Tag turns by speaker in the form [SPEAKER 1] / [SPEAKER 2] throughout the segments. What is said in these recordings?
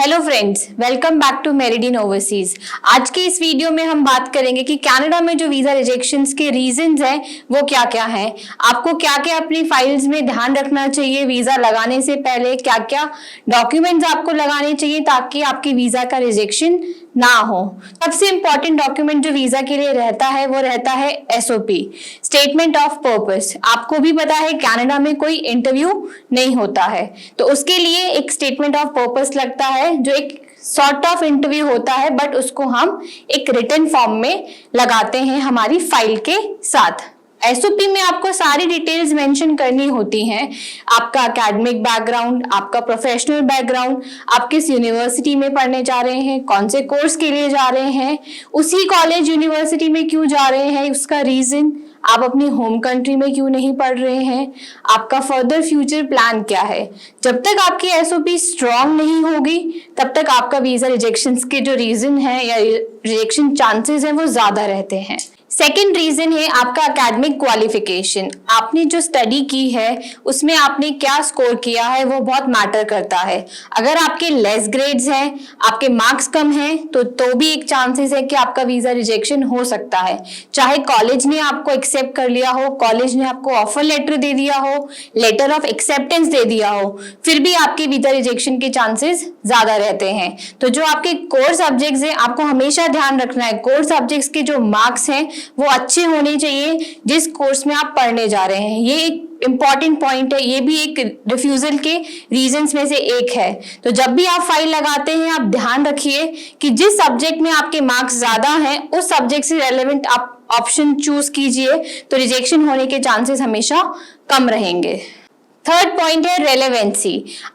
[SPEAKER 1] Hello friends, welcome back to Meridian Overseas. आज के इस वीडियो में हम बात करेंगे कि कनाडा में जो वीजा रिजेक्शंस के रीजंस हैं वो क्या क्या हैं, आपको क्या क्या अपनी फाइल्स में ध्यान रखना चाहिए, वीजा लगाने से पहले क्या क्या डॉक्यूमेंट्स आपको लगाने चाहिए ताकि आपकी वीजा का रिजेक्शन ना हो। सबसे इंपॉर्टेंट डॉक्यूमेंट जो वीजा के लिए रहता है वो रहता है एसओपी, स्टेटमेंट ऑफ पर्पस। आपको भी पता है कनाडा में कोई इंटरव्यू नहीं होता है तो उसके लिए एक स्टेटमेंट ऑफ पर्पस लगता है जो एक सॉर्ट ऑफ इंटरव्यू होता है, बट उसको हम एक रिटन फॉर्म में लगाते हैं हमारी फाइल के साथ। एसओपी में आपको सारी डिटेल्स मेंशन करनी होती हैं, आपका एकेडमिक बैकग्राउंड, आपका प्रोफेशनल बैकग्राउंड, आप किस यूनिवर्सिटी में पढ़ने जा रहे हैं, कौन से कोर्स के लिए जा रहे हैं, उसी कॉलेज यूनिवर्सिटी में क्यों जा रहे हैं, उसका रीजन, आप अपनी होम कंट्री में क्यों नहीं पढ़ रहे हैं, आपका फर्दर फ्यूचर प्लान क्या है। जब तक आपकी एसओपी स्ट्रांग नहीं होगी तब तक आपका वीजा रिजेक्शंस के जो रीजन है या रिजेक्शन चांसेस हैं वो ज्यादा रहते हैं। सेकेंड रीजन है आपका एकेडमिक क्वालिफिकेशन। आपने जो स्टडी की है उसमें आपने क्या स्कोर किया है वो बहुत मैटर करता है। अगर आपके लेस ग्रेड्स हैं, आपके मार्क्स कम हैं तो भी एक चांसेस है कि आपका वीजा रिजेक्शन हो सकता है। चाहे कॉलेज ने आपको एक्सेप्ट कर लिया हो, कॉलेज ने आपको ऑफर लेटर दे दिया हो, लेटर ऑफ एक्सेप्टेंस दे दिया हो, फिर भी आपके वीजा रिजेक्शन के चांसेस ज्यादा रहते हैं। तो जो आपके कोर सब्जेक्ट्स हैं आपको हमेशा ध्यान रखना है, कोर सब्जेक्ट्स के जो मार्क्स हैं वो अच्छे होने चाहिए जिस कोर्स में आप पढ़ने जा रहे हैं। ये एक इंपॉर्टेंट पॉइंट है, ये भी एक रिफ्यूजल के रीजंस में से एक है। तो जब भी आप फाइल लगाते हैं आप ध्यान रखिए कि जिस सब्जेक्ट में आपके मार्क्स ज्यादा हैं उस सब्जेक्ट से रेलेवेंट आप ऑप्शन चूज कीजिए, तो रिजेक्शन होने के चांसेस हमेशा कम रहेंगे। थर्ड पॉइंट है रेलेवेंसी।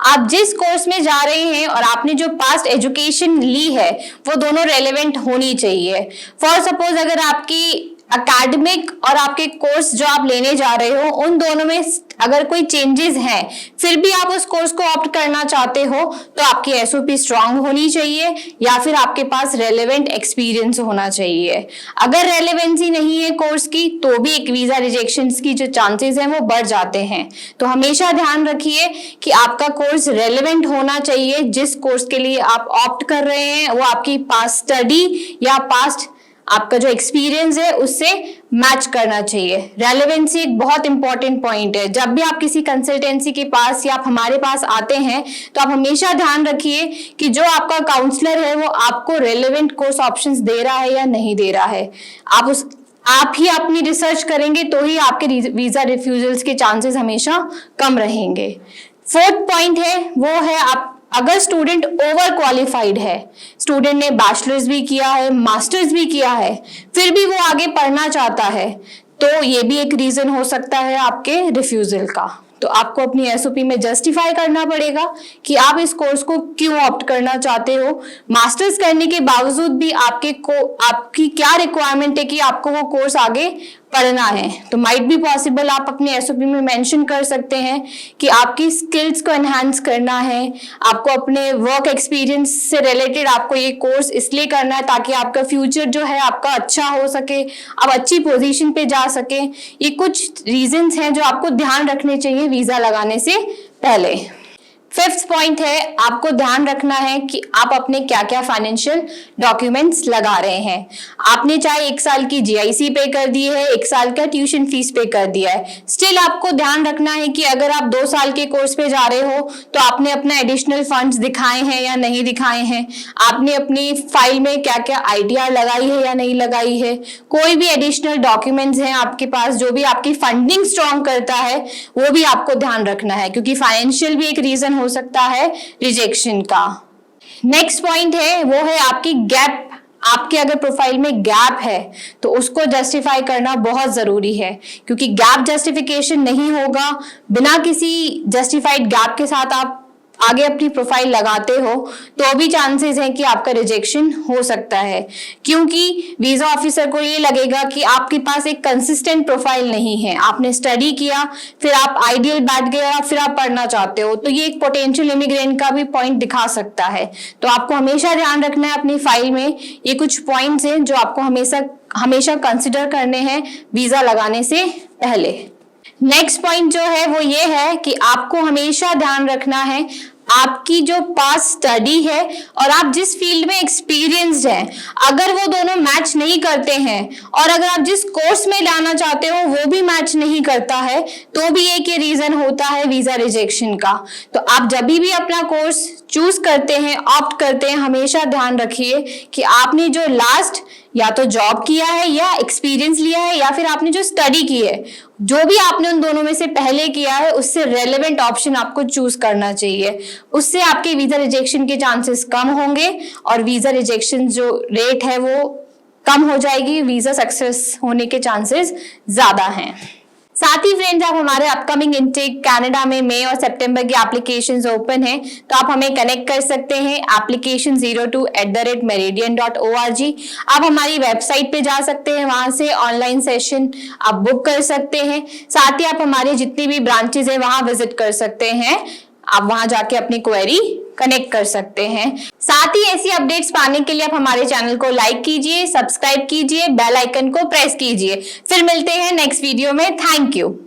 [SPEAKER 1] आप जिस कोर्स में जा रहे हैं और आपने जो पास्ट एजुकेशन ली है वो दोनों रेलेवेंट होनी चाहिए। फॉर सपोज अगर आपकी एकेडमिक और आपके कोर्स जो आप लेने जा रहे हो उन दोनों में अगर कोई चेंजेस हैं फिर भी आप उस कोर्स को ऑप्ट करना चाहते हो तो आपकी एसओपी स्ट्रांग होनी चाहिए या फिर आपके पास रेलेवेंट एक्सपीरियंस होना चाहिए। अगर रेलेवेंसी नहीं है कोर्स की तो भी एक वीजा रिजेक्शन की जो चांसेस हैं वो बढ़ जाते हैं। तो हमेशा ध्यान रखिए कि आपका कोर्स रेलेवेंट होना चाहिए, जिस कोर्स के लिए आप ऑप्ट कर रहे हैं वो आपकी पास्ट स्टडी या पास्ट आपका जो एक्सपीरियंस है उससे मैच करना चाहिए। रेलेवेंसी एक बहुत इंपॉर्टेंट पॉइंट है। जब भी आप किसी कंसल्टेंसी के पास या आप हमारे पास आते हैं तो आप हमेशा ध्यान रखिए कि जो आपका काउंसलर है वो आपको रेलेवेंट कोर्स ऑप्शंस दे रहा है या नहीं दे रहा है। आप ही अपनी रिसर्च करेंगे तो ही आपके वीजा रिफ्यूजल्स के चांसेस हमेशा कम रहेंगे। फोर्थ पॉइंट है वो है आप अगर स्टूडेंट ओवर क्वालिफाइड है, स्टूडेंट ने बैचलर्स भी किया है, मास्टर्स भी किया है, फिर भी वो आगे पढ़ना चाहता है तो ये भी एक रीजन हो सकता है आपके रिफ्यूजल का। तो आपको अपनी एसओपी में जस्टिफाई करना पड़ेगा कि आप इस कोर्स को क्यों ऑप्ट करना चाहते हो। मास्टर्स करने के बावजूद भी आपकी क्या रिक्वायरमेंट है कि आपको वो कोर्स आगे पढ़ना है। तो माइट बी पॉसिबल आप अपनी एसओपी में मेंशन कर सकते हैं कि आपकी स्किल्स को एनहांस करना है, आपको अपने वर्क एक्सपीरियंस से रिलेटेड आपको ये कोर्स इसलिए करना है ताकि आपका फ्यूचर जो है आपका अच्छा हो सके, आप अच्छी पोजीशन पे जा सके। ये कुछ रीजंस हैं जो आपको ध्यान रखने चाहिए वीजा लगाने से पहले। फिफ्थ पॉइंट है आपको ध्यान रखना है कि आप अपने क्या क्या फाइनेंशियल डॉक्यूमेंट्स लगा रहे हैं। आपने चाहे 1 साल की जीआईसी पे कर दी है, 1 साल का ट्यूशन फीस पे कर दिया है, स्टिल आपको ध्यान रखना है कि अगर आप 2 साल के कोर्स पे जा रहे हो तो आपने अपना एडिशनल फंड्स दिखाए हैं या नहीं दिखाए हैं, आपने अपनी फाइल में क्या क्या आईटीआर लगाई है या नहीं लगाई है, कोई भी एडिशनल डॉक्यूमेंट्स हैं आपके पास जो भी आपकी फंडिंग स्ट्रॉन्ग करता है वो भी आपको ध्यान रखना है, क्योंकि फाइनेंशियल भी एक रीजन हो सकता है रिजेक्शन का। नेक्स्ट पॉइंट है वो है आपकी गैप। आपके अगर प्रोफाइल में गैप है तो उसको जस्टिफाई करना बहुत जरूरी है, क्योंकि गैप जस्टिफिकेशन नहीं होगा, बिना किसी जस्टिफाइड गैप के साथ आप आगे अपनी प्रोफाइल लगाते हो तो भी चांसेस हैं कि आपका रिजेक्शन हो सकता है, क्योंकि वीजा ऑफिसर को ये लगेगा कि आपके पास एक कंसिस्टेंट प्रोफाइल नहीं है। आपने स्टडी किया, फिर आप आइडियल बैठ गए और फिर आप पढ़ना चाहते हो, तो ये एक पोटेंशियल इमिग्रेंट का भी पॉइंट दिखा सकता है। तो आपको हमेशा ध्यान रखना है अपनी फाइल में ये कुछ पॉइंट्स हैं जो आपको हमेशा कंसिडर करने हैं वीजा लगाने से पहले। नेक्स्ट पॉइंट जो है वो ये है कि आपको हमेशा ध्यान रखना है आपकी जो पास्ट स्टडी है और आप जिस फील्ड में एक्सपीरियंस्ड हैं, अगर वो दोनों मैच नहीं करते हैं और अगर आप जिस कोर्स में लाना चाहते हो वो भी मैच नहीं करता है, तो भी एक ये रीजन होता है वीजा रिजेक्शन का। तो आप जब भी अपना कोर्स चूज करते हैं, ऑप्ट करते हैं, हमेशा ध्यान रखिए कि आपने जो लास्ट या तो जॉब किया है या एक्सपीरियंस लिया है या फिर आपने जो स्टडी की है, जो भी आपने उन दोनों में से पहले किया है उससे रेलेवेंट ऑप्शन आपको चूज करना चाहिए। उससे आपके वीजा रिजेक्शन के चांसेस कम होंगे और वीजा रिजेक्शन जो रेट है वो कम हो जाएगी, वीजा सक्सेस होने के चांसेस ज्यादा हैं। साथ ही फ्रेंड्स, आप हमारे अपकमिंग इनटेक कनाडा में मई और सितंबर की एप्लीकेशंस ओपन हैं, तो आप हमें कनेक्ट कर सकते हैं application02@meridian.org। आप हमारी वेबसाइट पे जा सकते हैं, वहां से ऑनलाइन सेशन आप बुक कर सकते हैं। साथ ही आप हमारे जितनी भी ब्रांचेज है वहां विजिट कर सकते हैं, आप वहां जाके अपनी क्वेरी कनेक्ट कर सकते हैं। साथ ही ऐसी अपडेट्स पाने के लिए आप हमारे चैनल को लाइक कीजिए, सब्सक्राइब कीजिए, बेल आइकन को प्रेस कीजिए। फिर मिलते हैं नेक्स्ट वीडियो में। Thank you.